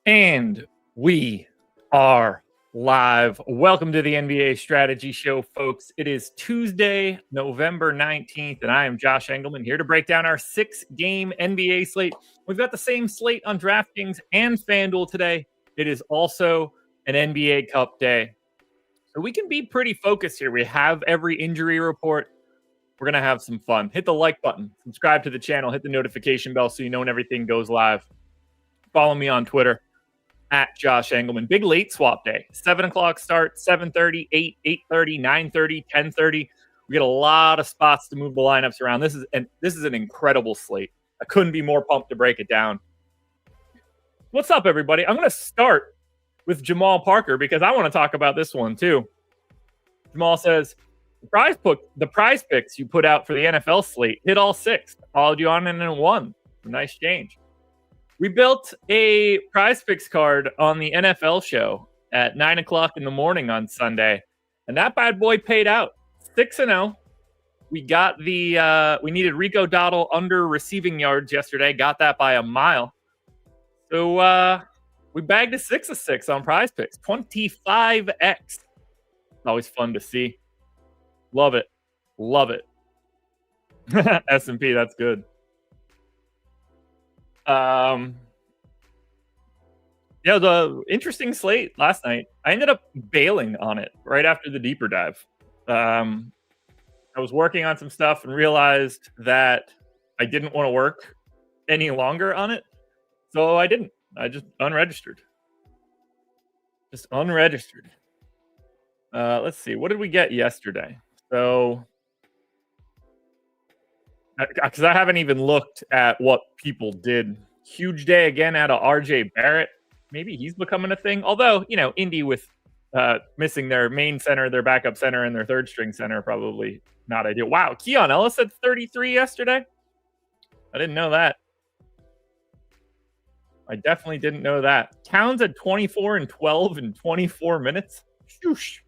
And we are live. Welcome to the NBA Strategy Show, folks. It is Tuesday, November 19th, and I am Josh Engleman here to break down our 6-game NBA slate. We've got the same slate on DraftKings and FanDuel today. It is also an NBA Cup day. So we can be pretty focused here. We have every injury report. We're going to have some fun. Hit the like button, subscribe to the channel, hit the notification bell so you know when everything goes live. Follow me on Twitter at Josh Engleman. Big late swap day. 7 o'clock start, 7:30, 8, 8:30, 9:30, 10:30. We get a lot of spots to move the lineups around. This is an incredible slate. I couldn't be more pumped to break it down. What's up, everybody? I'm going to start with Jamal Parker because I want to talk about this one too. Jamal says, the prize picks you put out for the NFL slate hit all 6. Followed you on and won. Nice change. We built a prize picks card on the NFL show at 9 o'clock in the morning on Sunday, and that bad boy paid out 6-0. We got we needed Rico Dowdle under receiving yards yesterday, got that by a mile. So we bagged a 6-6 on prize picks, 25x. Always fun to see. Love it. Love it. S&P, that's good. Yeah, the interesting slate last night. I ended up bailing on it right after the deeper dive. I was working on some stuff and realized that I didn't want to work any longer on it. So I didn't. I just unregistered. Let's see. What did we get yesterday? So, because I haven't even looked at what people did. Huge day again out of RJ Barrett. Maybe he's becoming a thing. Although, Indy with missing their main center, their backup center, and their third string center, probably not ideal. Wow, Keon Ellis had 33 yesterday. I didn't know that. I definitely didn't know that. Towns had 24 and 12 in 24 minutes. Shoosh.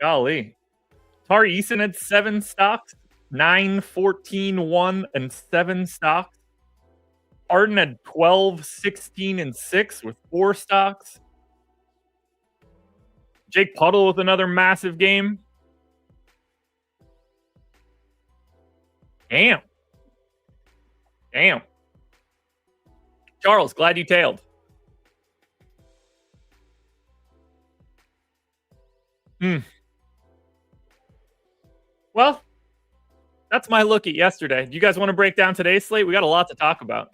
Golly. Tari Eason had 7 stocks, 9, 14, 1, and 7 stocks. Harden had 12, 16, and 6 with 4 stocks. Jake Puddle with another massive game. Damn. Charles, glad you tailed. Well, that's my look at yesterday. Do you guys want to break down today's slate? We got a lot to talk about.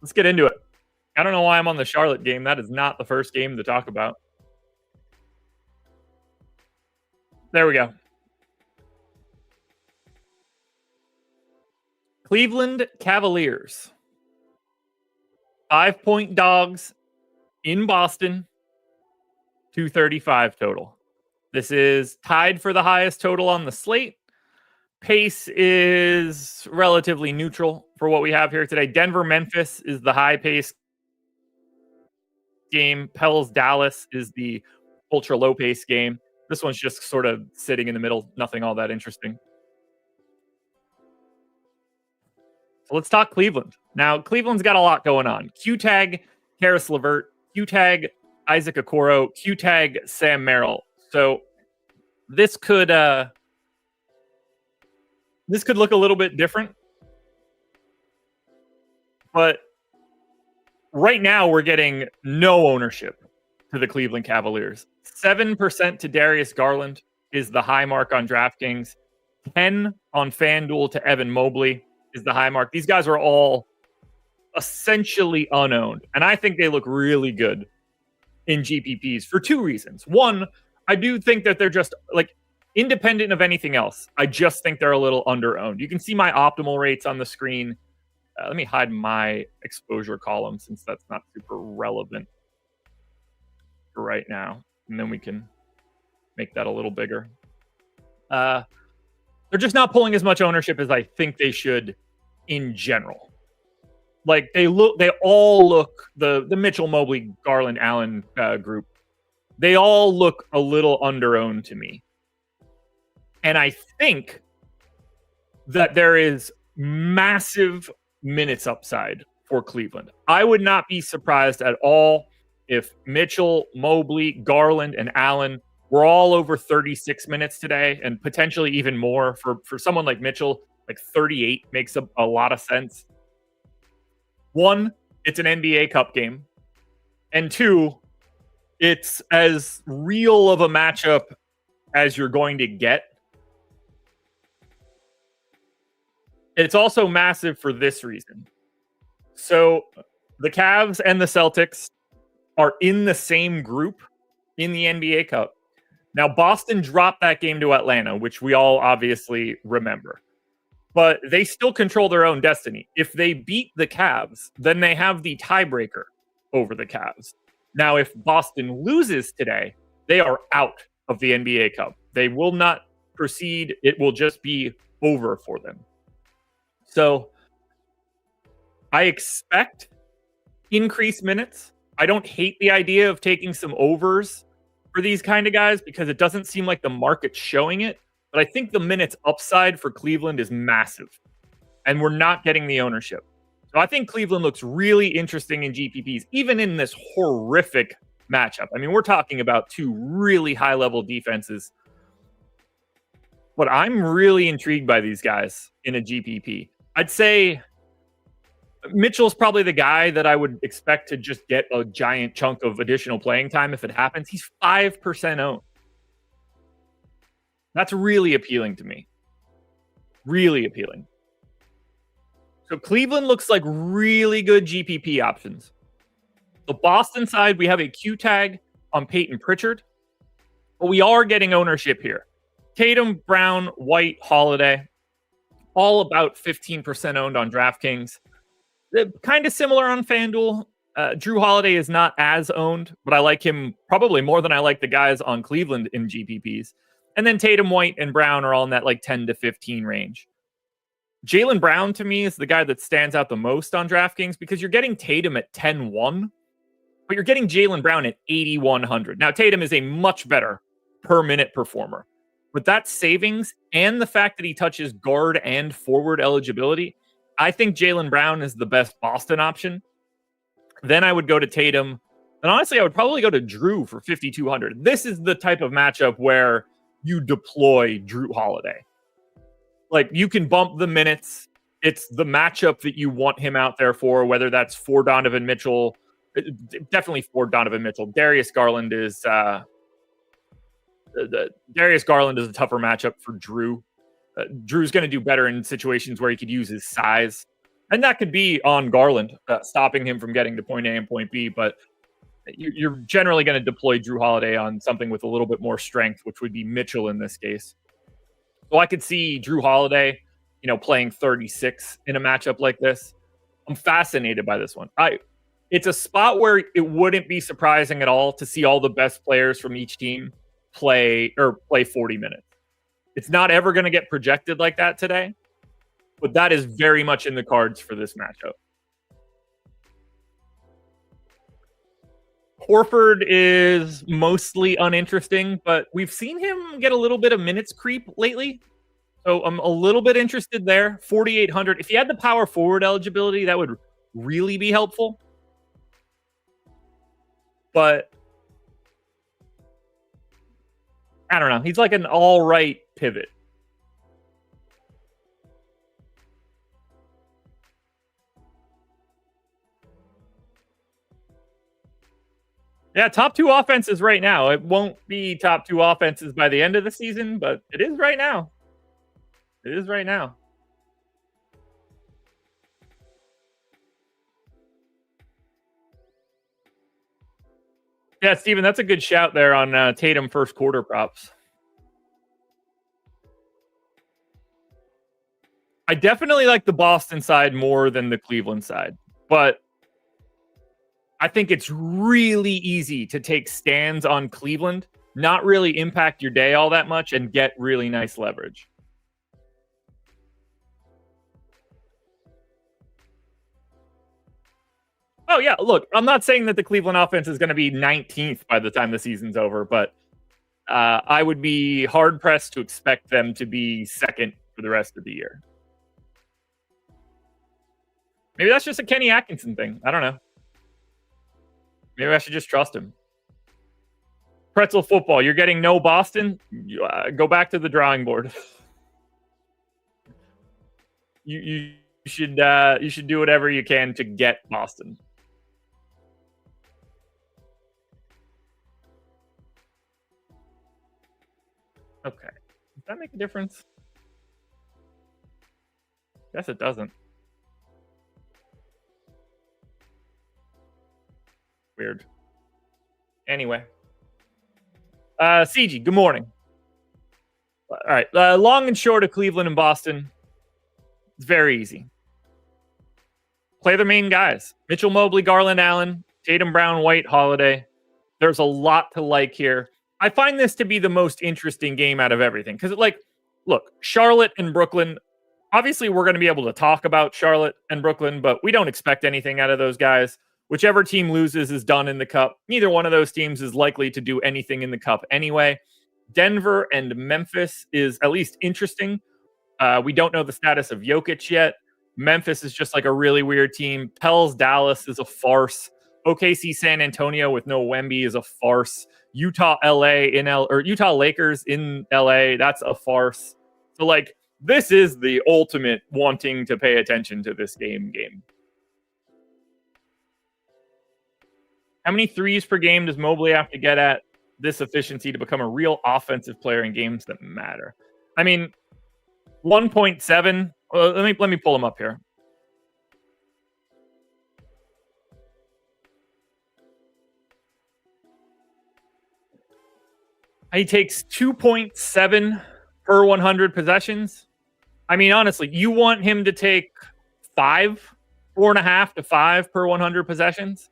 Let's get into it. I don't know why I'm on the Charlotte game. That is not the first game to talk about. There we go. Cleveland Cavaliers. 5-point dogs in Boston. 235 total. This is tied for the highest total on the slate. Pace is relatively neutral for what we have here today. Denver-Memphis is the high pace game. Pels-Dallas is the ultra low pace game. This one's just sort of sitting in the middle. Nothing all that interesting. So let's talk Cleveland. Now, Cleveland's got a lot going on. Q-tag Karis LeVert. Q-tag Isaac Okoro. Q-tag Sam Merrill. So this could look a little bit different. But right now we're getting no ownership to the Cleveland Cavaliers. 7% to Darius Garland is the high mark on DraftKings. 10 on FanDuel to Evan Mobley is the high mark. These guys are all essentially unowned. And I think they look really good in GPPs for 2 reasons. One, I do think that they're just like independent of anything else. I just think they're a little underowned. You can see my optimal rates on the screen. Let me hide my exposure column since that's not super relevant for right now. And then we can make that a little bigger. They're just not pulling as much ownership as I think they should in general. Like they all look, the Mitchell, Mobley, Garland, Allen group, they all look a little underowned to me. And I think that there is massive minutes upside for Cleveland. I would not be surprised at all if Mitchell, Mobley, Garland, and Allen were all over 36 minutes today, and potentially even more. For someone like Mitchell, like 38 makes a lot of sense. One, it's an NBA Cup game. And two, it's as real of a matchup as you're going to get. It's also massive for this reason. So the Cavs and the Celtics are in the same group in the NBA Cup. Now, Boston dropped that game to Atlanta, which we all obviously remember. But they still control their own destiny. If they beat the Cavs, then they have the tiebreaker over the Cavs. Now, if Boston loses today, they are out of the NBA Cup. They will not proceed. It will just be over for them. So I expect increased minutes. I don't hate the idea of taking some overs for these kind of guys because it doesn't seem like the market's showing it. But I think the minutes upside for Cleveland is massive. And we're not getting the ownership. So I think Cleveland looks really interesting in GPPs, even in this horrific matchup. I mean, we're talking about two really high-level defenses. But I'm really intrigued by these guys in a GPP. I'd say Mitchell's probably the guy that I would expect to just get a giant chunk of additional playing time if it happens. He's 5% owned. That's really appealing to me. Really appealing. So Cleveland looks like really good GPP options. The Boston side, we have a Q tag on Peyton Pritchard, but we are getting ownership here. Tatum, Brown, White, Holiday, all about 15% owned on DraftKings. Kind of similar on FanDuel. Drew Holiday is not as owned, but I like him probably more than I like the guys on Cleveland in GPPs. And then Tatum, White, and Brown are all in that like 10 to 15 range. Jaylen Brown, to me, is the guy that stands out the most on DraftKings because you're getting Tatum at 10-1, but you're getting Jaylen Brown at 8,100. Now, Tatum is a much better per-minute performer. With that savings and the fact that he touches guard and forward eligibility, I think Jaylen Brown is the best Boston option. Then I would go to Tatum. And honestly, I would probably go to Drew for 5,200. This is the type of matchup where you deploy Drew Holiday. Like, you can bump the minutes. It's the matchup that you want him out there for, whether that's for Donovan Mitchell. Definitely for Donovan Mitchell. Darius Garland is a tougher matchup for Drew. Drew's going to do better in situations where he could use his size. And that could be on Garland, stopping him from getting to point A and point B. But you're generally going to deploy Drew Holiday on something with a little bit more strength, which would be Mitchell in this case. So I could see Drew Holiday, playing 36 in a matchup like this. I'm fascinated by this one. It's a spot where it wouldn't be surprising at all to see all the best players from each team play 40 minutes. It's not ever going to get projected like that today, but that is very much in the cards for this matchup. Horford is mostly uninteresting, but we've seen him get a little bit of minutes creep lately. So I'm a little bit interested there. 4,800. If he had the power forward eligibility, that would really be helpful. But I don't know. He's like an all right pivot. Yeah, top two offenses right now. It won't be top two offenses by the end of the season, but it is right now. It is right now. Yeah, Steven, that's a good shout there on Tatum first quarter props. I definitely like the Boston side more than the Cleveland side, but I think it's really easy to take stands on Cleveland, not really impact your day all that much, and get really nice leverage. Oh, yeah. Look, I'm not saying that the Cleveland offense is going to be 19th by the time the season's over, but I would be hard-pressed to expect them to be second for the rest of the year. Maybe that's just a Kenny Atkinson thing. I don't know. Maybe I should just trust him. Pretzel football. You're getting no Boston. Go back to the drawing board. you should do whatever you can to get Boston. Okay. Does that make a difference? Guess it doesn't. Weird. Anyway. CG, good morning. All right. Long and short of Cleveland and Boston. It's very easy. Play the main guys. Mitchell, Mobley, Garland, Allen, Tatum, Brown, White, Holiday. There's a lot to like here. I find this to be the most interesting game out of everything. Because, look, Charlotte and Brooklyn, obviously we're going to be able to talk about Charlotte and Brooklyn, but we don't expect anything out of those guys. Whichever team loses is done in the cup. Neither one of those teams is likely to do anything in the cup anyway. Denver and Memphis is at least interesting. We don't know the status of Jokic yet. Memphis is just like a really weird team. Pels Dallas is a farce. OKC San Antonio with no Wemby is a farce. Utah Utah Lakers in LA, that's a farce. So this is the ultimate wanting to pay attention to this game. How many threes per game does Mobley have to get at this efficiency to become a real offensive player in games that matter? I mean, 1.7. Let me pull him up here. He takes 2.7 per 100 possessions. I mean, honestly, you want him to take 4.5 to 5 per 100 possessions?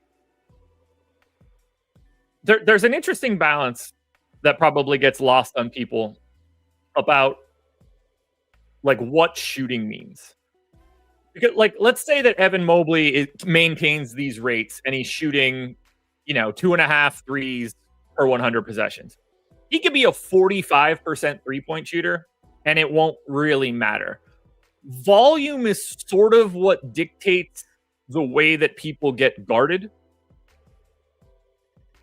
There's an interesting balance that probably gets lost on people about what shooting means. Because let's say that Evan Mobley maintains these rates and he's shooting, 2.5 threes per 100 possessions. He could be a 45% three-point shooter, and it won't really matter. Volume is sort of what dictates the way that people get guarded.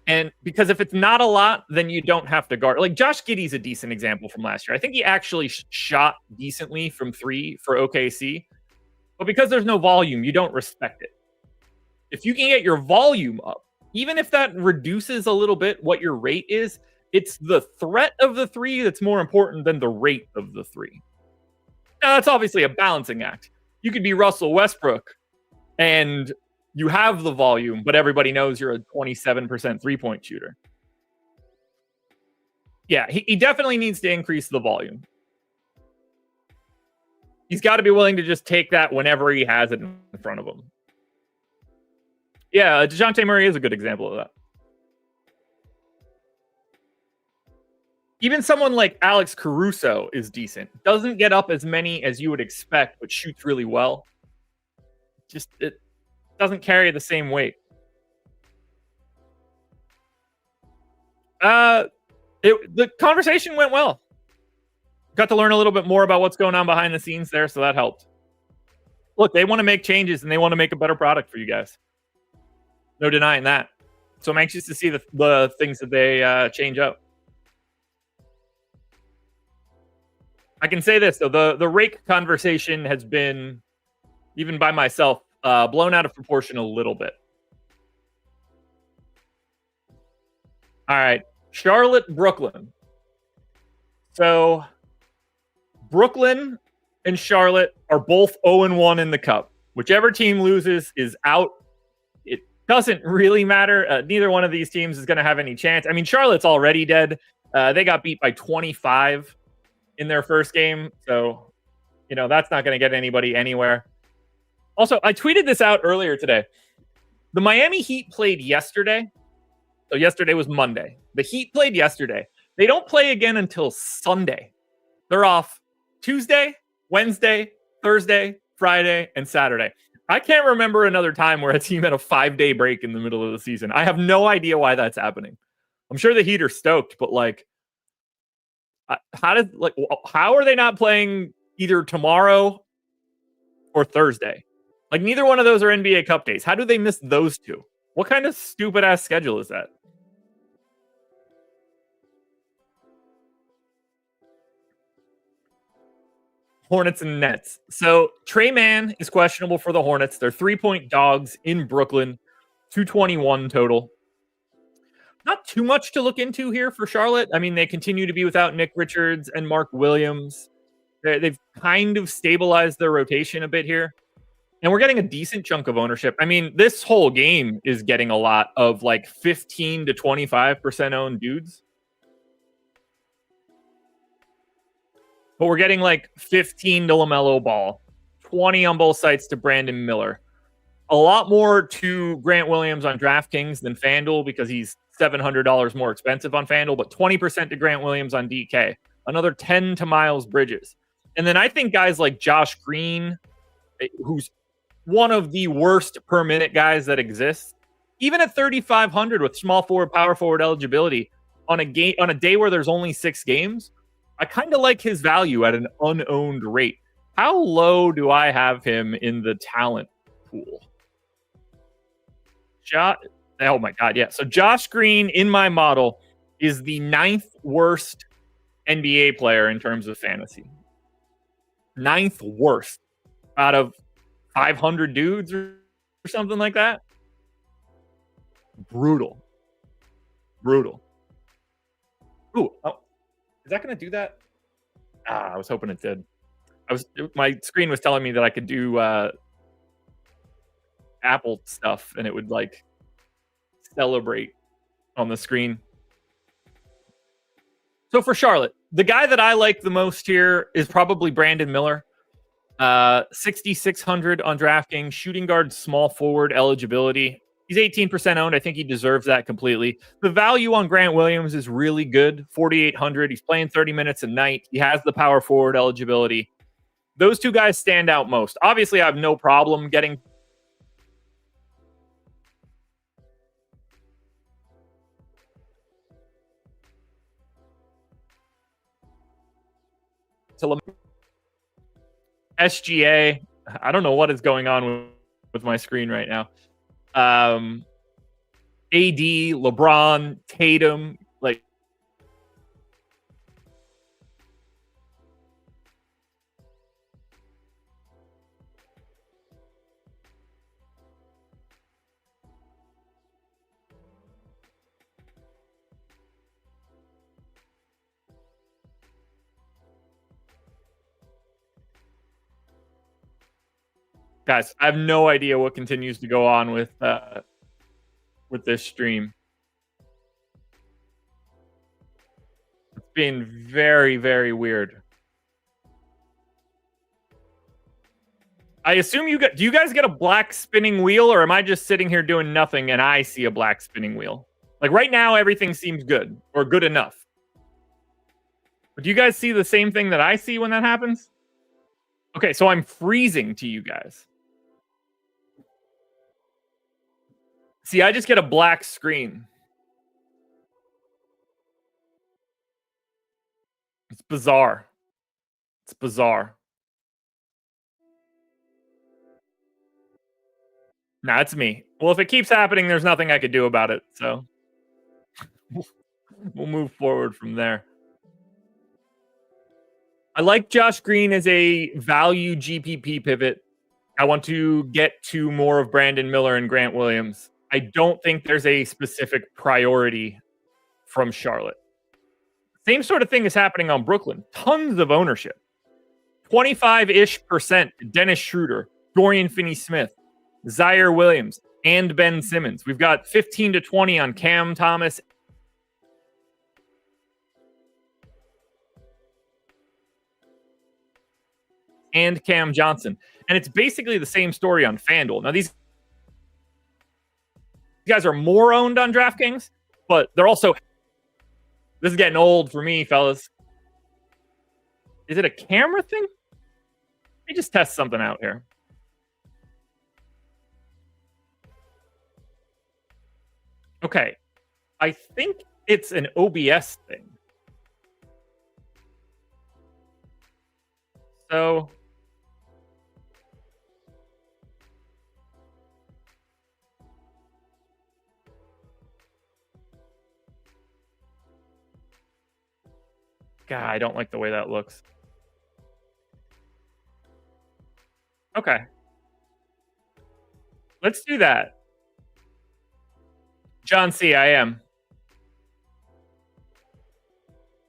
And because if it's not a lot, then you don't have to guard. Josh Giddey's a decent example from last year. I think he actually shot decently from three for OKC. But because there's no volume, you don't respect it. If you can get your volume up, even if that reduces a little bit what your rate is, it's the threat of the three that's more important than the rate of the three. Now, that's obviously a balancing act. You could be Russell Westbrook and you have the volume, but everybody knows you're a 27% three-point shooter. Yeah, he definitely needs to increase the volume. He's got to be willing to just take that whenever he has it in front of him. Yeah, DeJounte Murray is a good example of that. Even someone like Alex Caruso is decent. Doesn't get up as many as you would expect, but shoots really well. It doesn't carry the same weight. The conversation went well. Got to learn a little bit more about what's going on behind the scenes there, so that helped. Look, they want to make changes and they want to make a better product for you guys. No denying that. So I'm anxious to see the things that they change up. I can say this, though. The rake conversation has been, even by myself, blown out of proportion a little bit. All right. Charlotte, Brooklyn. So Brooklyn and Charlotte are both 0-1 in the cup. Whichever team loses is out. It doesn't really matter. Neither one of these teams is going to have any chance. I mean, Charlotte's already dead. They got beat by 25 in their first game. So, that's not going to get anybody anywhere. Also, I tweeted this out earlier today. The Miami Heat played yesterday. So yesterday was Monday. The Heat played yesterday. They don't play again until Sunday. They're off Tuesday, Wednesday, Thursday, Friday, and Saturday. I can't remember another time where a team had a 5-day break in the middle of the season. I have no idea why that's happening. I'm sure the Heat are stoked, but how are they not playing either tomorrow or Thursday? Like, neither one of those are NBA Cup days. How do they miss those two? What kind of stupid ass schedule is that? Hornets and Nets. So Trey Mann is questionable for the Hornets. They're 3-point dogs in Brooklyn, 221 total. Not too much to look into here for Charlotte. I mean, they continue to be without Nick Richards and Mark Williams. They've kind of stabilized their rotation a bit here. And we're getting a decent chunk of ownership. I mean, this whole game is getting a lot of like 15 to 25% owned dudes. But we're getting like 15 to LaMelo Ball, 20 on both sites to Brandon Miller. A lot more to Grant Williams on DraftKings than FanDuel because he's $700 more expensive on FanDuel, but 20% to Grant Williams on DK. Another 10 to Miles Bridges. And then I think guys like Josh Green, who's one of the worst per minute guys that exists, even at 3,500 with small forward, power forward eligibility on a day where there's only 6 games, I kind of like his value at an unowned rate. How low do I have him in the talent pool? Oh my God, yeah. So Josh Green in my model is the 9th worst NBA player in terms of fantasy. 9th worst out of 500 dudes or something like that. Brutal. Ooh, oh, is that going to do that? I was hoping it did. My screen was telling me that I could do Apple stuff and it would like celebrate on the screen. So for Charlotte, the guy that I like the most here is probably Brandon Miller. 6,600 on DraftKings, shooting guard, small forward eligibility. He's 18% owned. I think he deserves that completely. The value on Grant Williams is really good. 4,800. He's playing 30 minutes a night. He has the power forward eligibility. Those two guys stand out most. Obviously, I have no problem getting to SGA. I don't know what is going on with my screen right now. AD, LeBron, Tatum, like guys, I have no idea what continues to go on with this stream. It's been very, very weird. I assume do you guys get a black spinning wheel, or am I just sitting here doing nothing and I see a black spinning wheel? Like right now, everything seems good or good enough. But do you guys see the same thing that I see when that happens? Okay, so I'm freezing to you guys. See, I just get a black screen. It's bizarre. It's bizarre. Nah, it's me. Well, if it keeps happening, there's nothing I could do about it. So we'll move forward from there. I like Josh Green as a value GPP pivot. I want to get to more of Brandon Miller and Grant Williams. I don't think there's a specific priority from Charlotte. Same sort of thing is happening on Brooklyn. Tons of ownership. 25-ish% Dennis Schroeder, Dorian Finney-Smith, Zaire Williams, and Ben Simmons. We've got 15 to 20 on Cam Thomas and Cam Johnson. And it's basically the same story on FanDuel. Now, these guys are more owned on DraftKings, but they're also... This is getting old for me, fellas. Is it a camera thing? Let me just test something out here. Okay. I think it's an OBS thing. So God, I don't like the way that looks. Okay. Let's do that. John C, I am.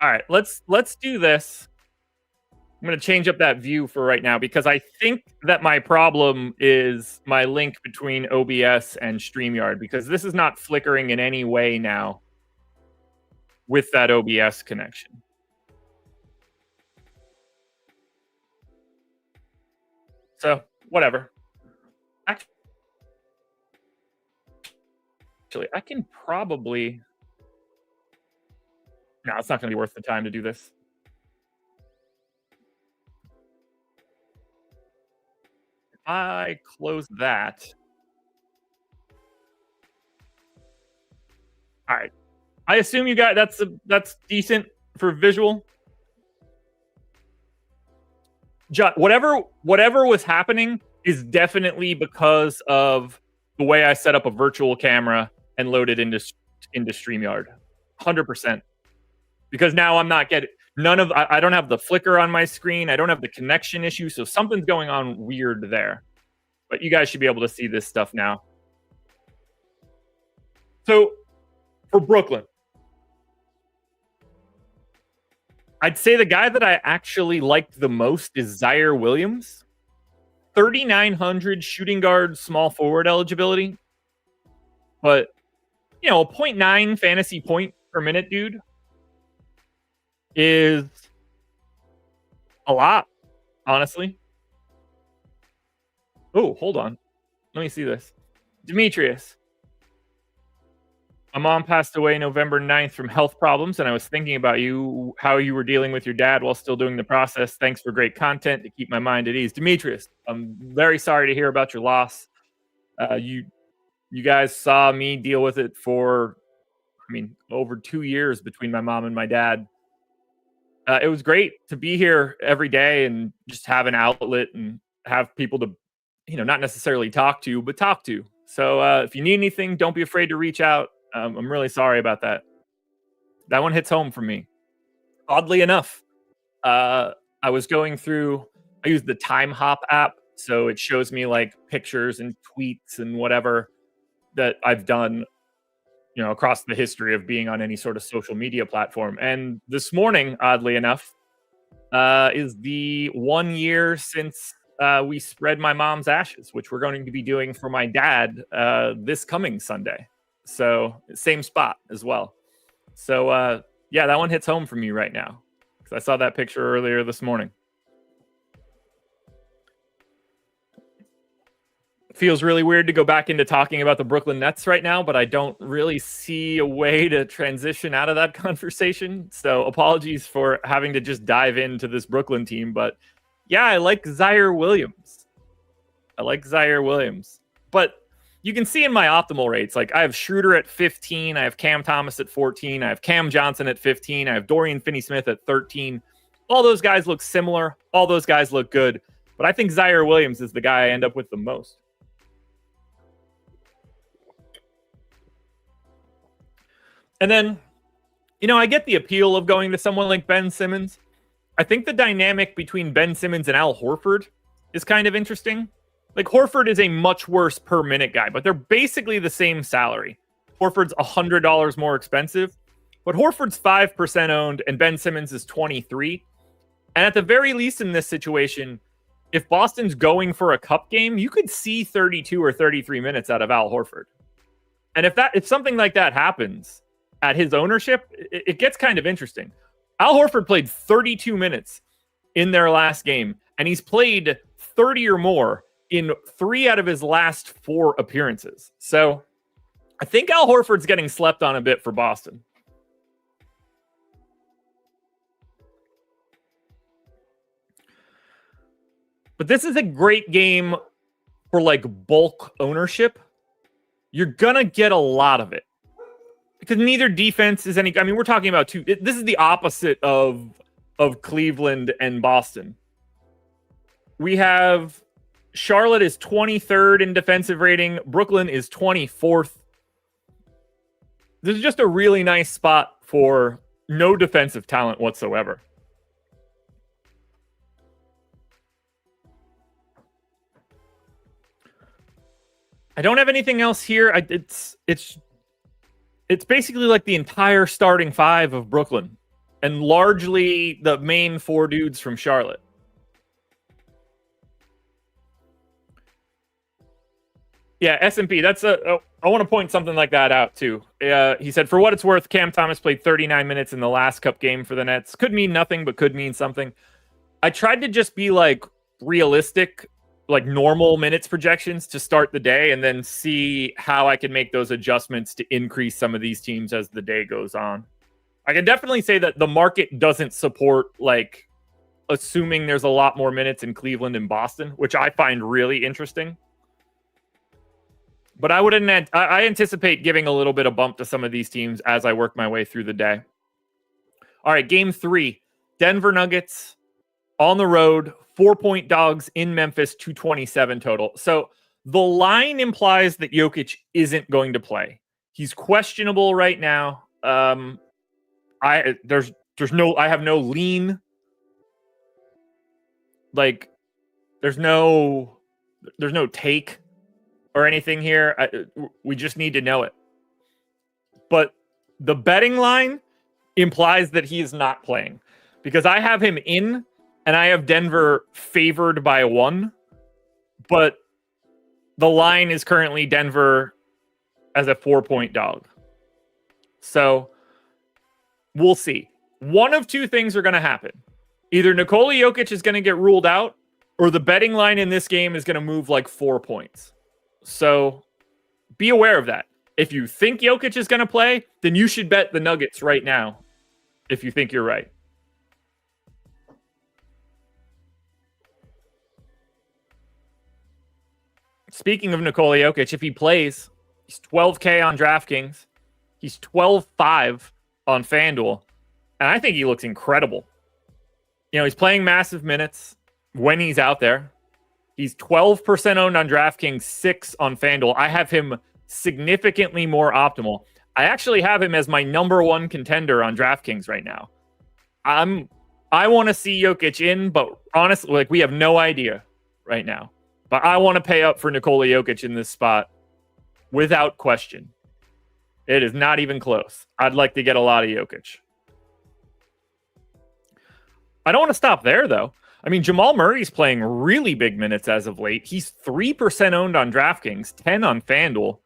All right, let's do this. I'm going to change up that view for right now because I think that my problem is my link between OBS and StreamYard because this is not flickering in any way now with that OBS connection. So, whatever. Actually, I can probably... No, it's not going to be worth the time to do this. If I close that... All right. I assume you got that's decent for visual. Whatever was happening is definitely because of the way I set up a virtual camera and loaded into StreamYard. 100%. Because now I'm not getting I don't have the flicker on my screen. I don't have the connection issue. So something's going on weird there. But you guys should be able to see this stuff now. So for Brooklyn, I'd say the guy that I actually liked the most is Zaire Williams. 3,900 shooting guard, small forward eligibility. But, a 0.9 fantasy point per minute, dude, is a lot, honestly. Oh, hold on. Let me see this. Demetrius. My mom passed away November 9th from health problems, and I was thinking about you, how you were dealing with your dad while still doing the process. Thanks for great content to keep my mind at ease. Demetrius, I'm very sorry to hear about your loss. You guys saw me deal with it for, over 2 years between my mom and my dad. It was great to be here every day and just have an outlet and have people to, not necessarily talk to, but talk to. So if you need anything, don't be afraid to reach out. I'm really sorry about that. That one hits home for me. Oddly enough, I was going through, I used the Time Hop app. So it shows me like pictures and tweets and whatever that I've done, across the history of being on any sort of social media platform. And this morning, oddly enough, is the 1 year since we spread my mom's ashes, which we're going to be doing for my dad this coming Sunday. So same spot as well. So yeah, that one hits home for me right now because I saw that picture earlier this morning. Feels really weird to go back into talking about the Brooklyn Nets right now, but I don't really see a way to transition out of that conversation. So apologies for having to just dive into this Brooklyn team. But yeah, I like Zaire Williams. But you can see in my optimal rates, like I have Schroeder at 15, I have Cam Thomas at 14, I have Cam Johnson at 15, I have Dorian Finney-Smith at 13. All those guys look similar. All those guys look good. But I think Zaire Williams is the guy I end up with the most. And then, I get the appeal of going to someone like Ben Simmons. I think the dynamic between Ben Simmons and Al Horford is kind of interesting. Like, Horford is a much worse per minute guy, but they're basically the same salary. Horford's $100 more expensive, but Horford's 5% owned and Ben Simmons is 23. And at the very least in this situation, if Boston's going for a cup game, you could see 32 or 33 minutes out of Al Horford. And if something like that happens at his ownership, it gets kind of interesting. Al Horford played 32 minutes in their last game, and he's played 30 or more in 3 out of his last 4 appearances. So I think Al Horford's getting slept on a bit for Boston. But this is a great game for like bulk ownership. You're going to get a lot of it because neither defense is any. We're talking about this is the opposite of Cleveland and Boston. We have Charlotte is 23rd in defensive rating. Brooklyn is 24th. This is just a really nice spot for no defensive talent whatsoever. I don't have anything else here. It's basically like the entire starting five of Brooklyn and largely the main four dudes from Charlotte. Yeah, S&P. I want to point something like that out too. He said, for what it's worth, Cam Thomas played 39 minutes in the last cup game for the Nets. Could mean nothing, but could mean something. I tried to just be like realistic, like normal minutes projections to start the day, and then see how I can make those adjustments to increase some of these teams as the day goes on. I can definitely say that the market doesn't support like assuming there's a lot more minutes in Cleveland and Boston, which I find really interesting. But I anticipate giving a little bit of bump to some of these teams as I work my way through the day. All right, game 3. Denver Nuggets on the road, 4-point dogs in Memphis, 227 total. So the line implies that Jokic isn't going to play. He's questionable right now. I have no lean. Like there's no take or anything here. We just need to know it. But the betting line implies that he is not playing because I have him in and I have Denver favored by 1, but the line is currently Denver as a 4-point dog. So we'll see. One of two things are going to happen. Either Nikola Jokic is going to get ruled out or the betting line in this game is going to move like 4 points. So be aware of that. If you think Jokic is going to play, then you should bet the Nuggets right now if you think you're right. Speaking of Nikola Jokic, if he plays, he's 12K on DraftKings. He's 12.5 on FanDuel. And I think he looks incredible. You know, he's playing massive minutes when he's out there. He's 12% owned on DraftKings, 6 on FanDuel. I have him significantly more optimal. I actually have him as my number 1 contender on DraftKings right now. I want to see Jokic in, but honestly, like we have no idea right now. But I want to pay up for Nikola Jokic in this spot without question. It is not even close. I'd like to get a lot of Jokic. I don't want to stop there, though. I mean, Jamal Murray's playing really big minutes as of late. He's 3% owned on DraftKings, 10 on FanDuel.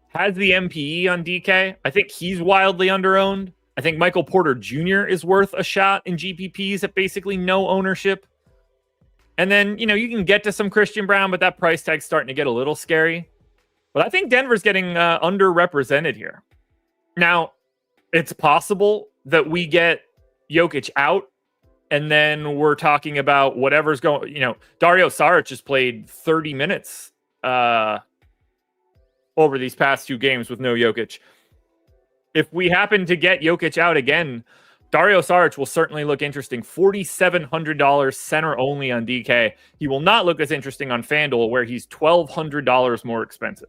Has the MPE on DK. I think he's wildly underowned. I think Michael Porter Jr. is worth a shot in GPPs at basically no ownership. And then, you know, you can get to some Christian Brown, but that price tag's starting to get a little scary. But I think Denver's getting underrepresented here. Now, it's possible that we get Jokic out, and then we're talking about whatever's going, you know, Dario Saric just played 30 minutes over these past 2 games with no Jokic. If we happen to get Jokic out again, Dario Saric will certainly look interesting. $4,700 center only on DK. He will not look as interesting on FanDuel, where he's $1,200 more expensive.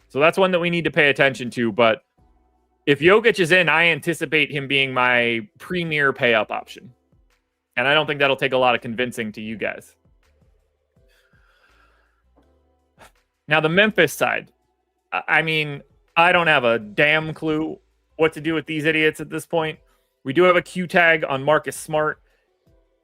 So that's one that we need to pay attention to. But if Jokic is in, I anticipate him being my premier pay-up option. And I don't think that'll take a lot of convincing to you guys. Now, the Memphis side. I mean, I don't have a damn clue what to do with these idiots at this point. We do have a Q tag on Marcus Smart.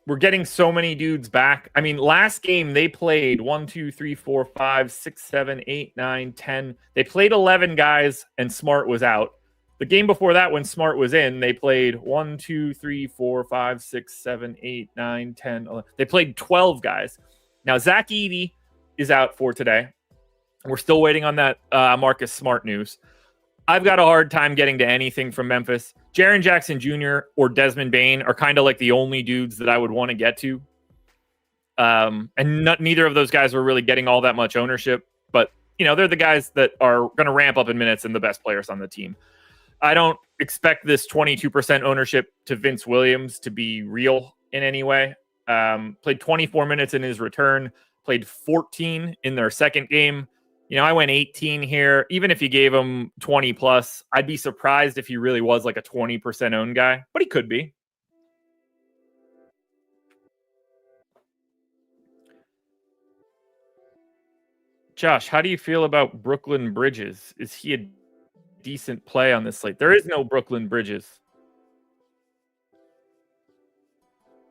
We're getting so many dudes back. I mean, last game they played 1, 2, 3, 4, 5, 6, 7, 8, 9, 10. They played 11 guys and Smart was out. The game before that, when Smart was in, they played 1, 2, 3, 4, 5, 6, 7, 8, 9, 10, 11. They played 12 guys. Now, Zach Edey is out for today. We're still waiting on that Marcus Smart news. I've got a hard time getting to anything from Memphis. Jaren Jackson Jr. or Desmond Bane are kind of like the only dudes that I would want to get to. And neither of those guys were really getting all that much ownership. But, you know, they're the guys that are going to ramp up in minutes and the best players on the team. I don't expect this 22% ownership to Vince Williams to be real in any way. Played 24 minutes in his return. Played 14 in their second game. I went 18 here. Even if you gave him 20 plus, I'd be surprised if he really was like a 20% owned guy, but he could be. Josh, how do you feel about Brooklyn Bridges? Is he a decent play on this slate? There is no Brooklyn Bridges.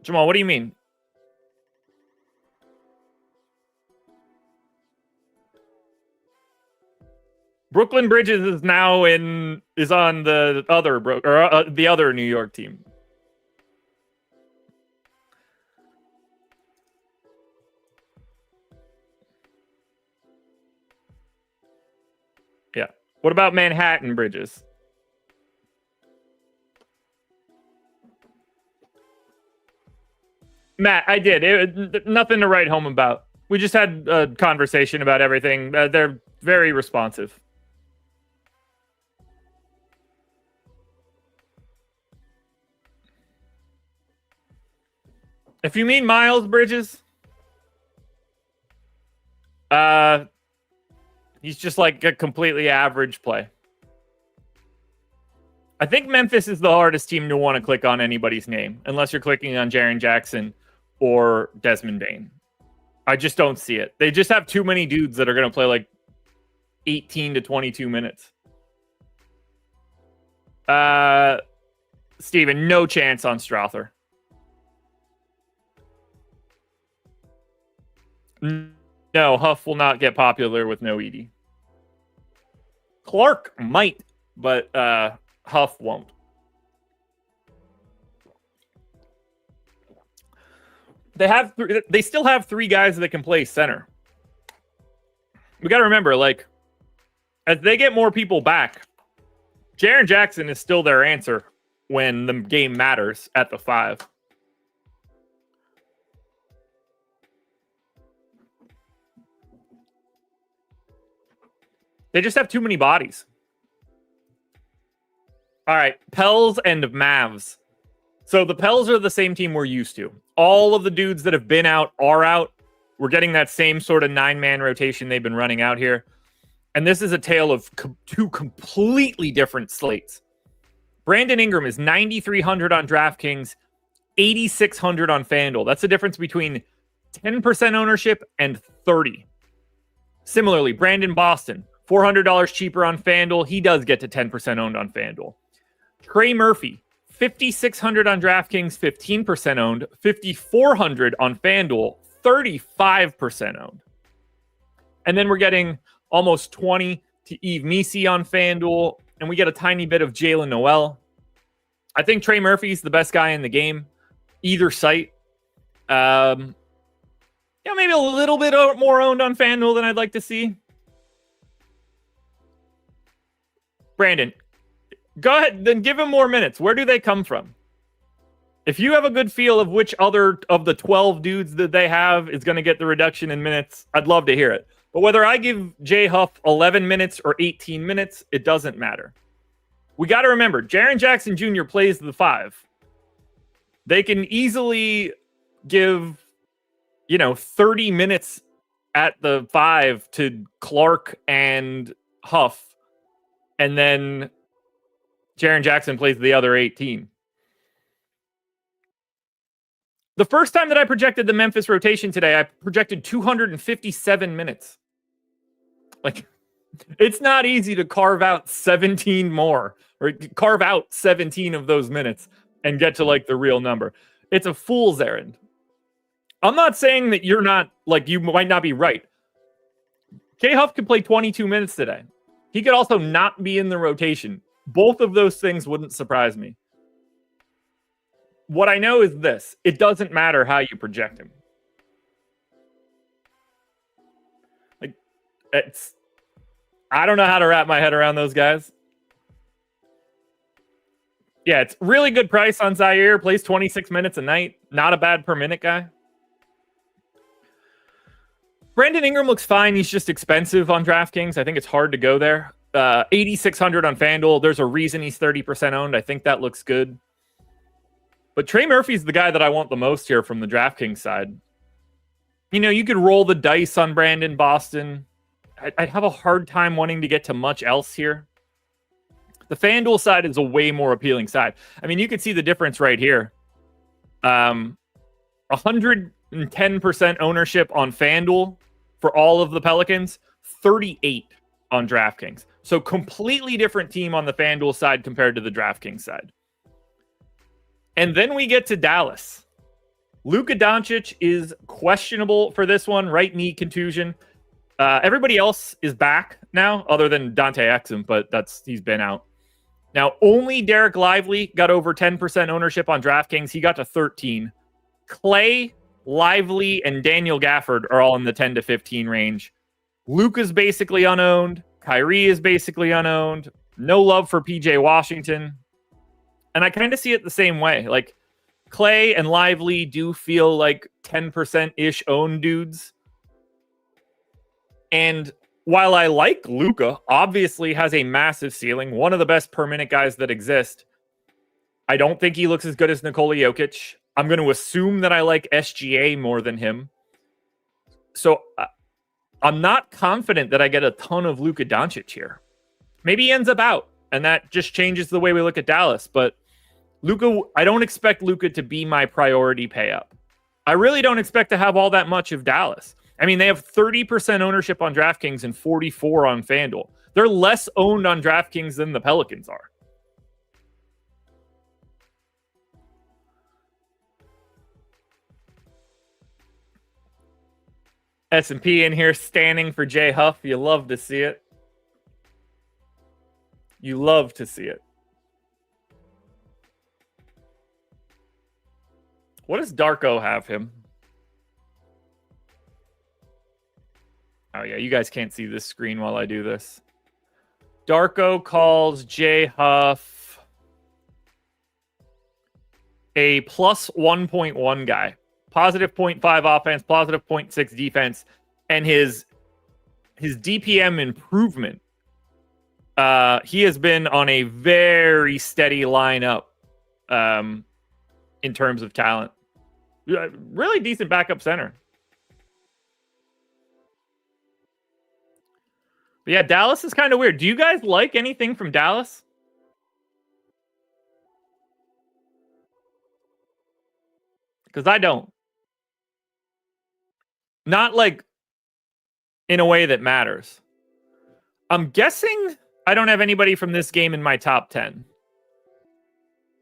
Jamal, what do you mean? Brooklyn Bridges is now is on the other New York team. Yeah. What about Manhattan Bridges? Matt, I did. Nothing to write home about. We just had a conversation about everything. They're very responsive. If you mean Miles Bridges, he's just like a completely average play. I think Memphis is the hardest team to want to click on anybody's name, unless you're clicking on Jaren Jackson or Desmond Bane. I just don't see it. They just have too many dudes that are going to play like 18 to 22 minutes. Steven, no chance on Strother. No, Huff will not get popular with no Edie. Clark might, but Huff won't. They still have three guys that can play center. We got to remember, like, as they get more people back, Jaren Jackson is still their answer when the game matters at the 5. They just have too many bodies. All right, Pels and Mavs. So the Pels are the same team we're used to. All of the dudes that have been out are out. We're getting that same sort of 9-man rotation they've been running out here. And this is a tale of two completely different slates. Brandon Ingram is 9,300 on DraftKings, 8,600 on FanDuel. That's the difference between 10% ownership and 30. Similarly, Brandon Boston, $400 cheaper on FanDuel. He does get to 10% owned on FanDuel. Trey Murphy, 5,600 on DraftKings, 15% owned. 5,400 on FanDuel, 35% owned. And then we're getting almost 20 to Yves Missi on FanDuel, and we get a tiny bit of Jalen Noel. I think Trey Murphy's the best guy in the game, either site. Maybe a little bit more owned on FanDuel than I'd like to see. Brandon, go ahead, then give him more minutes. Where do they come from? If you have a good feel of which other of the 12 dudes that they have is going to get the reduction in minutes, I'd love to hear it. But whether I give Jay Huff 11 minutes or 18 minutes, it doesn't matter. We got to remember, Jaren Jackson Jr. plays the 5. They can easily give, 30 minutes at the 5 to Clark and Huff. And then Jaren Jackson plays the other 18. The first time that I projected the Memphis rotation today, I projected 257 minutes. Like, it's not easy to carve out 17 more or carve out 17 of those minutes and get to like the real number. It's a fool's errand. I'm not saying that you're not, like, you might not be right. K Huff could play 22 minutes today. He could also not be in the rotation. Both of those things wouldn't surprise me. What I know is this. It doesn't matter how you project him. Like, I don't know how to wrap my head around those guys. Yeah, it's really good price on Zaire. Plays 26 minutes a night. Not a bad per minute guy. Brandon Ingram looks fine. He's just expensive on DraftKings. I think it's hard to go there. 8,600 on FanDuel. There's a reason he's 30% owned. I think that looks good. But Trey Murphy's the guy that I want the most here from the DraftKings side. You could roll the dice on Brandon Boston. I'd have a hard time wanting to get to much else here. The FanDuel side is a way more appealing side. I mean, you can see the difference right here. 110% ownership on FanDuel for all of the Pelicans, 38 on DraftKings. So completely different team on the FanDuel side compared to the DraftKings side. And then we get to Dallas. Luka Doncic is questionable for this one, right knee contusion. Everybody else is back now, other than Dante Exum, but he's been out. Now, only Derek Lively got over 10% ownership on DraftKings. He got to 13. Clay, Lively, and Daniel Gafford are all in the 10 to 15 range. Luka's basically unowned. Kyrie is basically unowned. No love for PJ Washington. And I kind of see it the same way. Like, Clay and Lively do feel like 10%-ish owned dudes. And while I like Luka, obviously has a massive ceiling, one of the best per minute guys that exist, I don't think he looks as good as Nikola Jokic. I'm going to assume that I like SGA more than him. So I'm not confident that I get a ton of Luka Doncic here. Maybe he ends up out, and that just changes the way we look at Dallas. But Luka, I don't expect Luka to be my priority pay up. I really don't expect to have all that much of Dallas. I mean, they have 30% ownership on DraftKings and 44% on FanDuel. They're less owned on DraftKings than the Pelicans are. S&P in here standing for Jay Huff. You love to see it. You love to see it. What does Darko have him? Oh, yeah, you guys can't see this screen while I do this. Darko calls Jay Huff a plus 1.1 guy. Positive 0.5 offense, positive 0.6 defense, and his DPM improvement. He has been on a very steady lineup in terms of talent. Really decent backup center. But yeah, Dallas is kind of weird. Do you guys like anything from Dallas? Because I don't. Not like in a way that matters. I'm guessing I don't have anybody from this game in my top 10.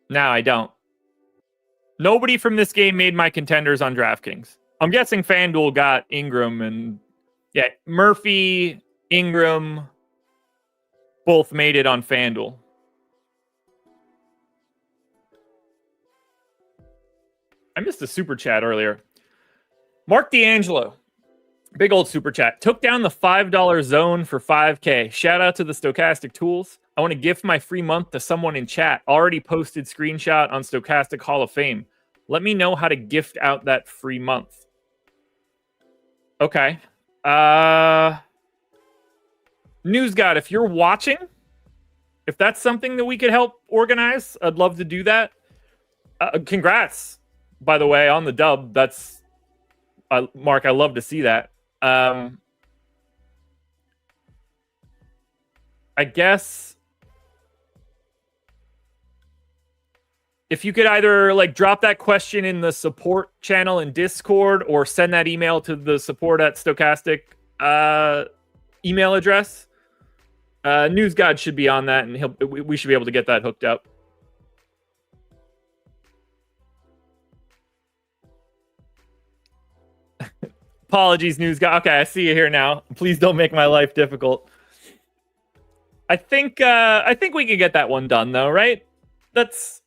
No, I don't. Nobody from this game made my contenders on DraftKings. I'm guessing FanDuel got Ingram and Murphy, Ingram, both made it on FanDuel. I missed a super chat earlier. Mark D'Angelo, big old super chat, took down the $5 zone for 5K. Shout out to the Stokastic tools. I want to gift my free month to someone in chat. Already posted screenshot on Stokastic Hall of Fame. Let me know how to gift out that free month. Okay. News God, if you're watching, if that's something that we could help organize, I'd love to do that. Congrats, by the way, on the dub. That's Mark. I love to see that. I guess if you could either like drop that question in the support channel in Discord or send that email to the support at Stokastic email address. News God should be on that, and we should be able to get that hooked up. Apologies, News God. Okay, I see you here now. Please don't make my life difficult. I think we can get that one done, though, right? That's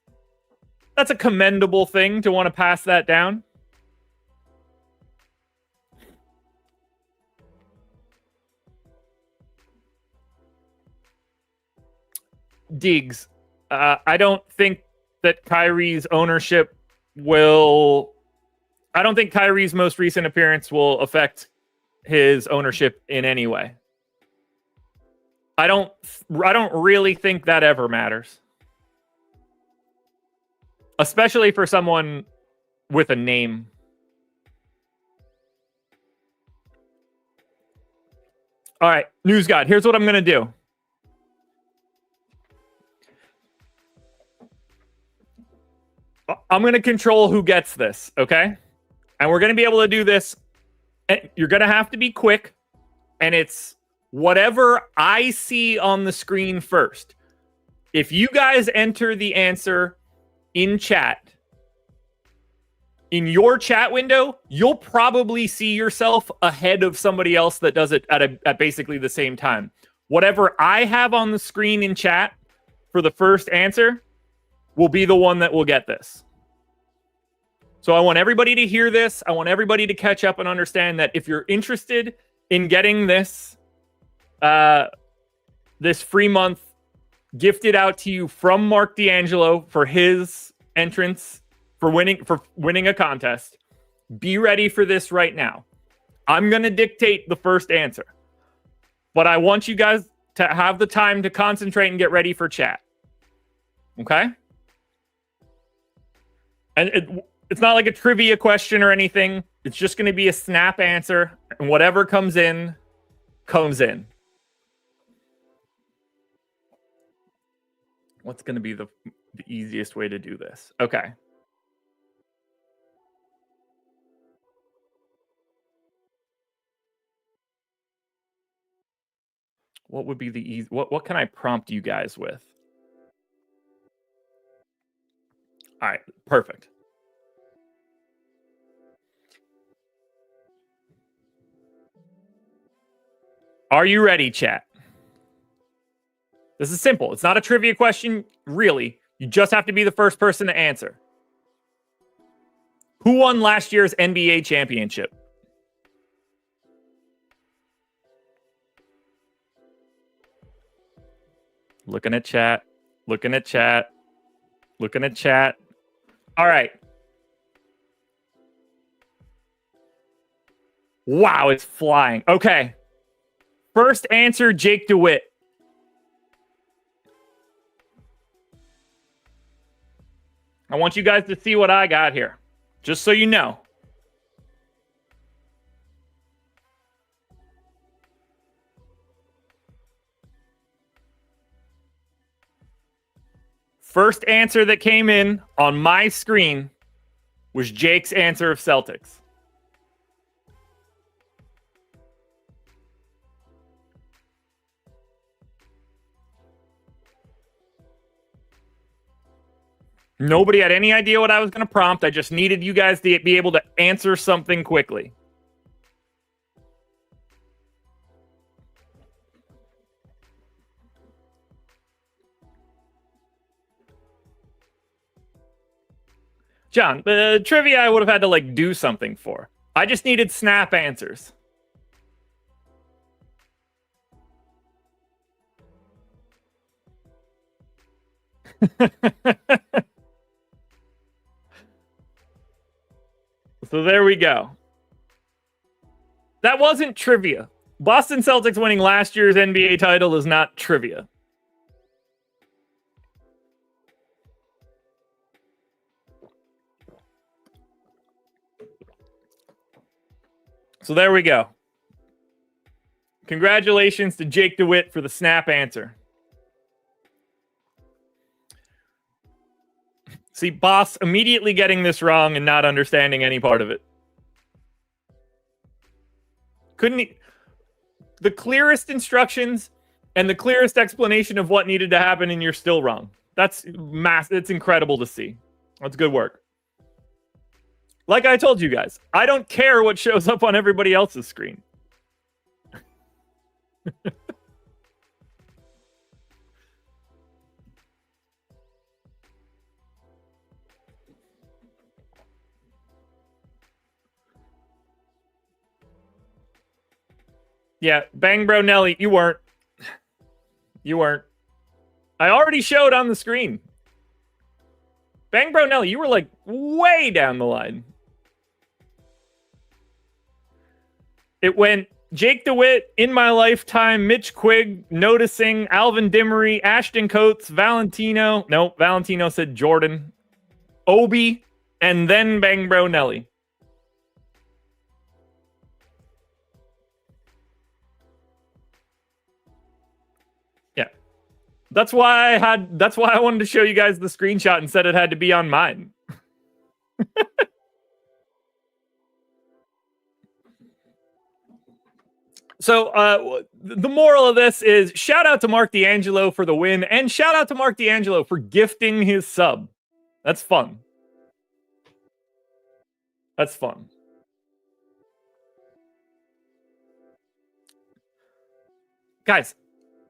a commendable thing to want to pass that down. Diggs, I don't think that Kyrie's ownership will... I don't think Kyrie's most recent appearance will affect his ownership in any way. I don't really think that ever matters. Especially for someone with a name. All right, News God, here's what I'm going to do. I'm going to control who gets this, okay? And we're going to be able to do this. You're going to have to be quick, and it's whatever I see on the screen first. If you guys enter the answer in chat, in your chat window, you'll probably see yourself ahead of somebody else that does it at basically the same time. Whatever I have on the screen in chat for the first answer will be the one that will get this. So I want everybody to hear this. I want everybody to catch up and understand that if you're interested in getting this, this free month gifted out to you from Mark D'Angelo for his entrance for winning a contest, be ready for this right now. I'm going to dictate the first answer, but I want you guys to have the time to concentrate and get ready for chat. Okay? And it's not like a trivia question or anything. It's just going to be a snap answer, and whatever comes in, comes in. What's going to be the easiest way to do this? Okay. What would be the easy? What can I prompt you guys with? All right, perfect. Are you ready, chat? This is simple. It's not a trivia question, really. You just have to be the first person to answer. Who won last year's NBA championship? Looking at chat. Looking at chat. Looking at chat. All right. Wow, it's flying. Okay. First answer, Jake DeWitt. I want you guys to see what I got here, just so you know. First answer that came in on my screen was Jake's answer of Celtics. Nobody had any idea what I was going to prompt. I just needed you guys to be able to answer something quickly. John, the trivia I would have had to do something for. I just needed snap answers. So there we go. That wasn't trivia. Boston Celtics winning last year's NBA title is not trivia. So there we go. Congratulations to Jake DeWitt for the snap answer. See, Boss immediately getting this wrong and not understanding any part of it. Couldn't he? The clearest instructions and the clearest explanation of what needed to happen, and you're still wrong. That's it's incredible to see. That's good work. Like I told you guys, I don't care what shows up on everybody else's screen. Yeah, Bang Bro Nelly, you weren't. You weren't. I already showed on the screen. Bang Bro Nelly, you were way down the line. It went Jake DeWitt, In My Lifetime, Mitch Quigg, Noticing, Alvin Dimmery, Ashton Coates, Valentino. No, Valentino said Jordan. Obi, and then Bang Bro Nelly. That's why I wanted to show you guys the screenshot and said it had to be on mine. So the moral of this is shout out to Mark D'Angelo for the win, and shout out to Mark D'Angelo for gifting his sub. That's fun. That's fun. Guys,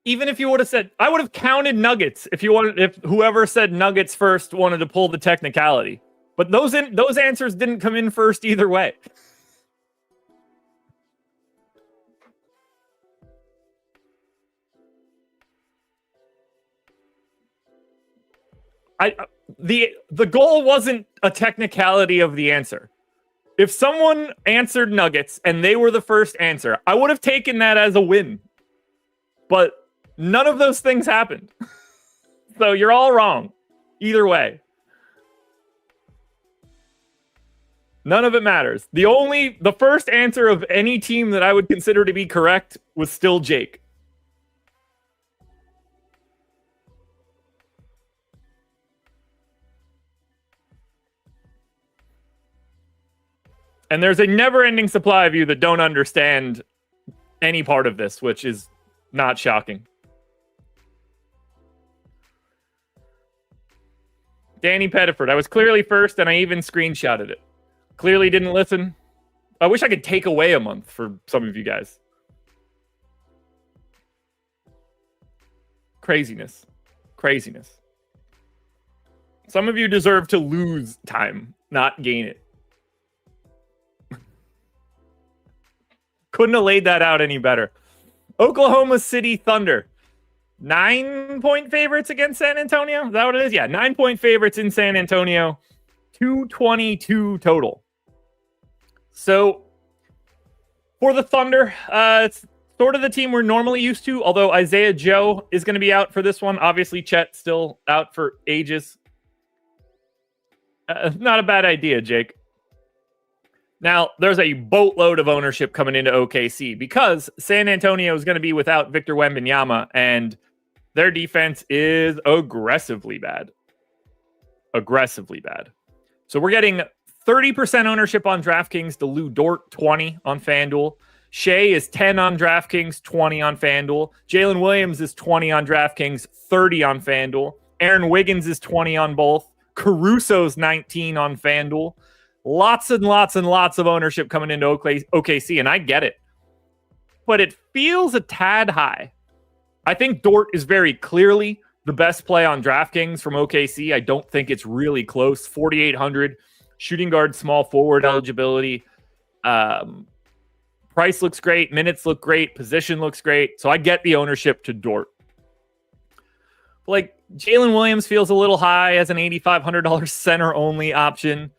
even if you would have said, I would have counted Nuggets if whoever said Nuggets first wanted to pull the technicality. But those answers didn't come in first either way. The goal wasn't a technicality of the answer. If someone answered Nuggets and they were the first answer, I would have taken that as a win. But none of those things happened. So you're all wrong. Either way. None of it matters. The first answer of any team that I would consider to be correct was still Jake. And there's a never-ending supply of you that don't understand any part of this, which is not shocking. Danny Pettiford. I was clearly first, and I even screenshotted it. Clearly didn't listen. I wish I could take away a month for some of you guys. Craziness. Craziness. Some of you deserve to lose time, not gain it. Couldn't have laid that out any better. Oklahoma City Thunder. 9-point favorites against San Antonio? Is that what it is? Yeah, 9-point favorites in San Antonio. 222 total. So, for the Thunder, it's sort of the team we're normally used to, although Isaiah Joe is going to be out for this one. Obviously, Chet still out for ages. Not a bad idea, Jake. Now, there's a boatload of ownership coming into OKC because San Antonio is going to be without Victor Wembanyama, and their defense is aggressively bad. Aggressively bad. So we're getting 30% ownership on DraftKings to Lou Dort, 20 on FanDuel. Shea is 10 on DraftKings, 20 on FanDuel. Jalen Williams is 20 on DraftKings, 30 on FanDuel. Aaron Wiggins is 20 on both. Caruso's 19 on FanDuel. Lots and lots and lots of ownership coming into OKC, and I get it. But it feels a tad high. I think Dort is very clearly the best play on DraftKings from OKC. I don't think it's really close. 4,800, shooting guard, small forward eligibility. Price looks great. Minutes look great. Position looks great. So I get the ownership to Dort. Like, Jalen Williams feels a little high as an $8,500 center-only option.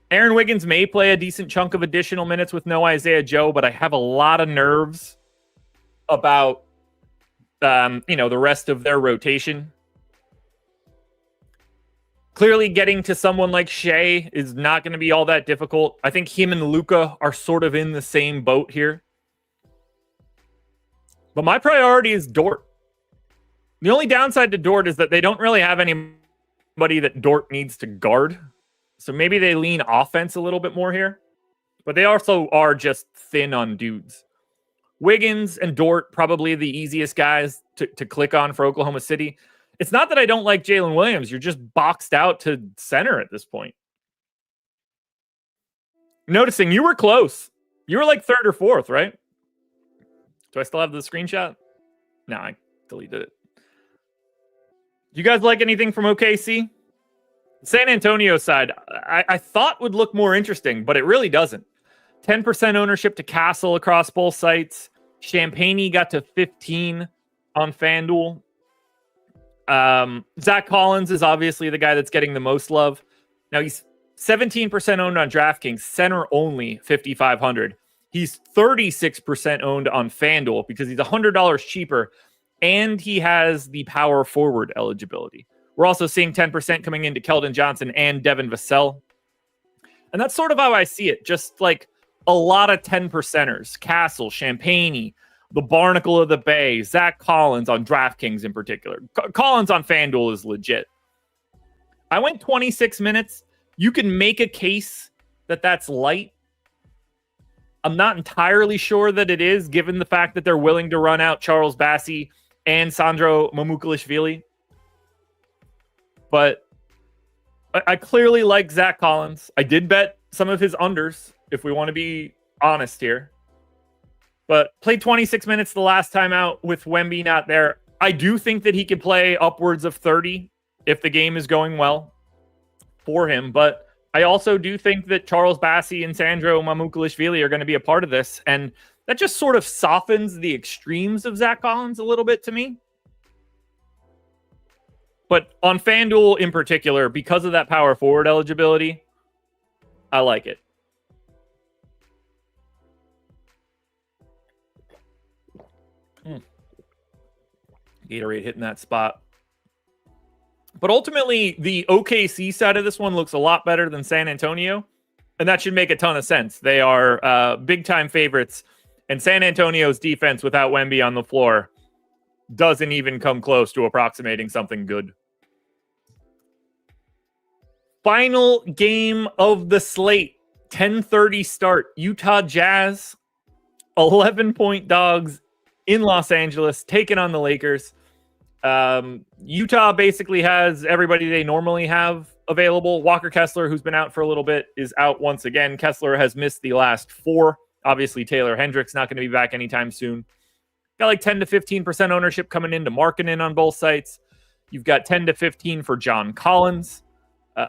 Aaron Wiggins may play a decent chunk of additional minutes with no Isaiah Joe, but I have a lot of nerves about, the rest of their rotation. Clearly, getting to someone like Shea is not going to be all that difficult. I think him and Luka are sort of in the same boat here. But my priority is Dort. The only downside to Dort is that they don't really have anybody that Dort needs to guard. So maybe they lean offense a little bit more here. But they also are just thin on dudes. Wiggins and Dort, probably the easiest guys to click on for Oklahoma City. It's not that I don't like Jalen Williams. You're just boxed out to center at this point. Noticing you were close. You were like third or fourth, right? Do I still have the screenshot? No, I deleted it. Do you guys like anything from OKC? San Antonio side, I thought would look more interesting, but it really doesn't. 10% ownership to Castle across both sites. Champagne got to 15 on FanDuel. Zach Collins is obviously the guy that's getting the most love. Now he's 17% owned on DraftKings, center only, 5,500. He's 36% owned on FanDuel because he's $100 cheaper, and he has the power forward eligibility. We're also seeing 10% coming into Keldon Johnson and Devin Vassell. And that's sort of how I see it. Just like a lot of 10%ers. Castle, Champagne, the Barnacle of the Bay, Zach Collins on DraftKings in particular. Collins on FanDuel is legit. I went 26 minutes. You can make a case that that's light. I'm not entirely sure that it is, given the fact that they're willing to run out Charles Bassey and Sandro Mamukelashvili. But I clearly like Zach Collins. I did bet some of his unders, if we want to be honest here. But played 26 minutes the last time out with Wemby not there. I do think that he could play upwards of 30 if the game is going well for him. But I also do think that Charles Bassey and Sandro Mamukelashvili are going to be a part of this. And that just sort of softens the extremes of Zach Collins a little bit to me. But on FanDuel in particular, because of that power forward eligibility, I like it. Gatorade hitting that spot. But ultimately, the OKC side of this one looks a lot better than San Antonio. And that should make a ton of sense. They are big-time favorites. And San Antonio's defense without Wemby on the floor doesn't even come close to approximating something good. Final game of the slate. 10:30 start. Utah Jazz, 11-point dogs in Los Angeles, taking on the Lakers. Utah basically has everybody they normally have available. Walker Kessler, who's been out for a little bit, is out once again. Kessler has missed the last 4. Obviously, Taylor Hendricks not going to be back anytime soon. Got like 10 to 15% ownership coming into Markkanen on both sites. You've got 10 to 15 for John Collins.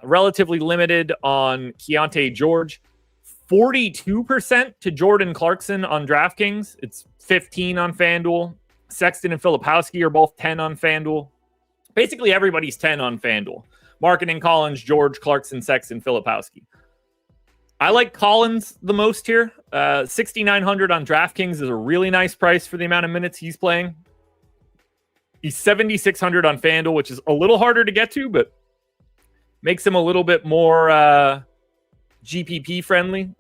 Relatively limited on Keontae George. 42% to Jordan Clarkson on DraftKings. It's 15 on FanDuel. Sexton and Filipowski are both 10 on FanDuel. Basically, everybody's 10 on FanDuel. Markkanen, Collins, George, Clarkson, Sexton, Filipowski. I like Collins the most here. 6,900 on DraftKings is a really nice price for the amount of minutes he's playing. He's 7,600 on FanDuel, which is a little harder to get to, but makes him a little bit more GPP friendly.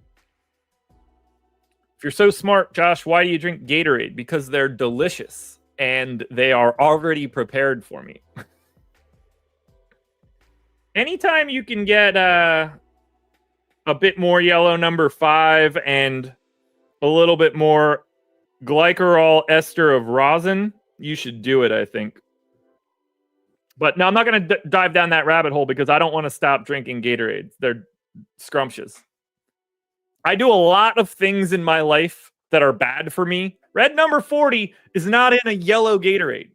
If you're so smart, Josh, why do you drink Gatorade? Because they're delicious and they are already prepared for me. Anytime you can get a bit more yellow number 5 and a little bit more glycerol ester of rosin, you should do it, I think. But no, I'm not going to dive down that rabbit hole because I don't want to stop drinking Gatorade. They're scrumptious. I do a lot of things in my life that are bad for me. Red number 40 is not in a yellow Gatorade.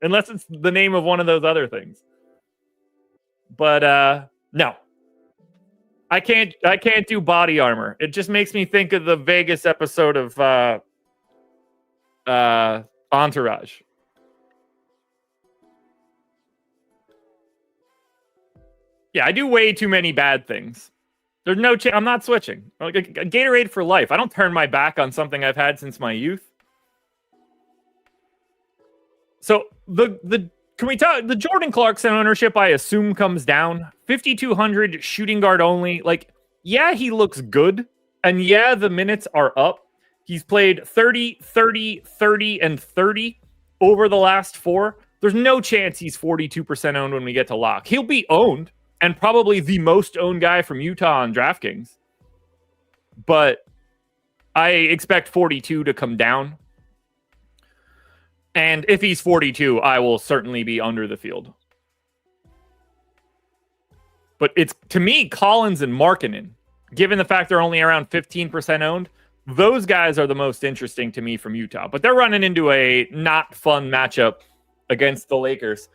Unless it's the name of one of those other things. But no. I can't do body armor. It just makes me think of the Vegas episode of Entourage. Yeah, I do way too many bad things. There's no chance. I'm not switching. Like a Gatorade for life. I don't turn my back on something I've had since my youth. So can we talk? The Jordan Clarkson ownership, I assume, comes down. 5,200 shooting guard only. Like, yeah, he looks good, and yeah, the minutes are up. He's played 30, 30, 30, and 30 over the last 4. There's no chance he's 42% owned when we get to lock. He'll be owned. And probably the most owned guy from Utah on DraftKings. But I expect 42 to come down. And if he's 42, I will certainly be under the field. But it's, to me, Collins and Markkanen, given the fact they're only around 15% owned, those guys are the most interesting to me from Utah. But they're running into a not fun matchup against the Lakers.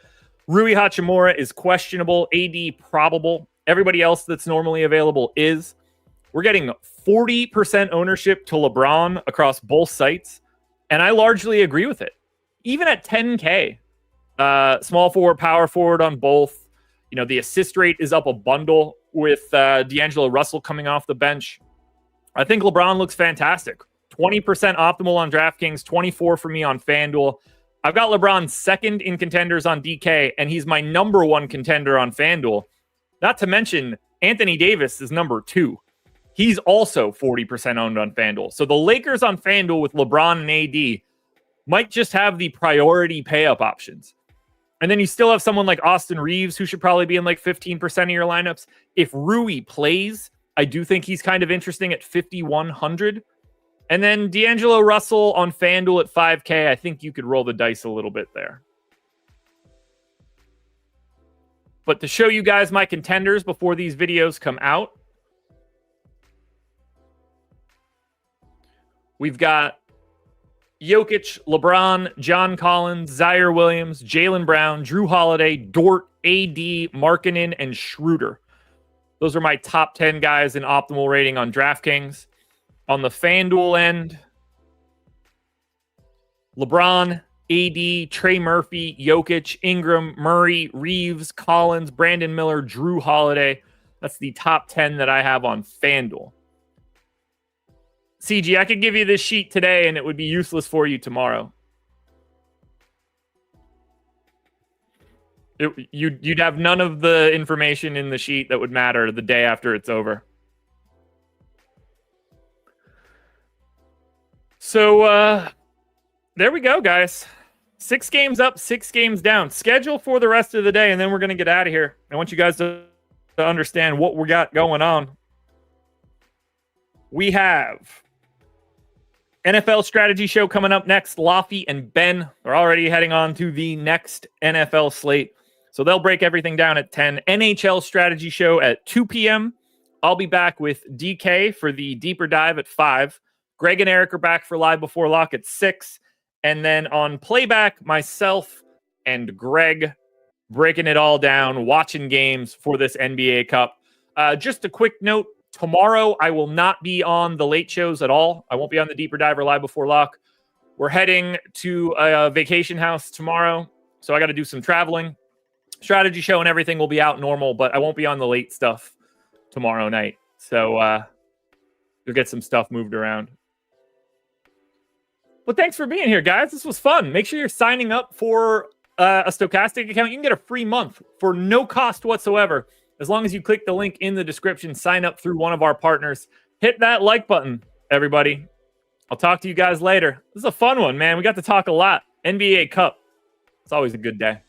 Rui Hachimura is questionable. AD probable. Everybody else that's normally available is. We're getting 40% ownership to LeBron across both sites. And I largely agree with it. Even at 10K, small forward, power forward on both. You know, the assist rate is up a bundle with D'Angelo Russell coming off the bench. I think LeBron looks fantastic. 20% optimal on DraftKings, 24 for me on FanDuel. I've got LeBron second in contenders on DK, and he's my number 1 contender on FanDuel. Not to mention, Anthony Davis is number 2. He's also 40% owned on FanDuel. So the Lakers on FanDuel with LeBron and AD might just have the priority pay-up options. And then you still have someone like Austin Reeves, who should probably be in like 15% of your lineups. If Rui plays, I do think he's kind of interesting at 5,100. And then D'Angelo Russell on FanDuel at 5K. I think you could roll the dice a little bit there. But to show you guys my contenders before these videos come out, we've got Jokic, LeBron, John Collins, Zaire Williams, Jaylen Brown, Drew Holiday, Dort, AD, Markkanen, and Schroeder. Those are my top 10 guys in optimal rating on DraftKings. On the FanDuel end, LeBron, AD, Trey Murphy, Jokic, Ingram, Murray, Reeves, Collins, Brandon Miller, Drew Holiday. That's the top 10 that I have on FanDuel. CG, I could give you this sheet today and it would be useless for you tomorrow. You'd have none of the information in the sheet that would matter the day after it's over. So there we go, guys. 6 games up, 6 games down. Schedule for the rest of the day, and then we're going to get out of here. I want you guys to understand what we got going on. We have NFL strategy show coming up next. Laffy and Ben are already heading on to the next NFL slate. So they'll break everything down at 10. NHL strategy show at 2 p.m. I'll be back with DK for the deeper dive at 5. Greg and Eric are back for Live Before Lock at 6. And then on playback, myself and Greg breaking it all down, watching games for this NBA Cup. Just a quick note. Tomorrow, I will not be on the late shows at all. I won't be on the Deeper Dive or Live Before Lock. We're heading to a vacation house tomorrow, so I got to do some traveling. Strategy show and everything will be out normal, but I won't be on the late stuff tomorrow night. So you'll get some stuff moved around. Well, thanks for being here, guys. This was fun. Make sure you're signing up for a Stokastic account. You can get a free month for no cost whatsoever. As long as you click the link in the description, sign up through one of our partners. Hit that like button, everybody. I'll talk to you guys later. This is a fun one, man. We got to talk a lot. NBA Cup. It's always a good day.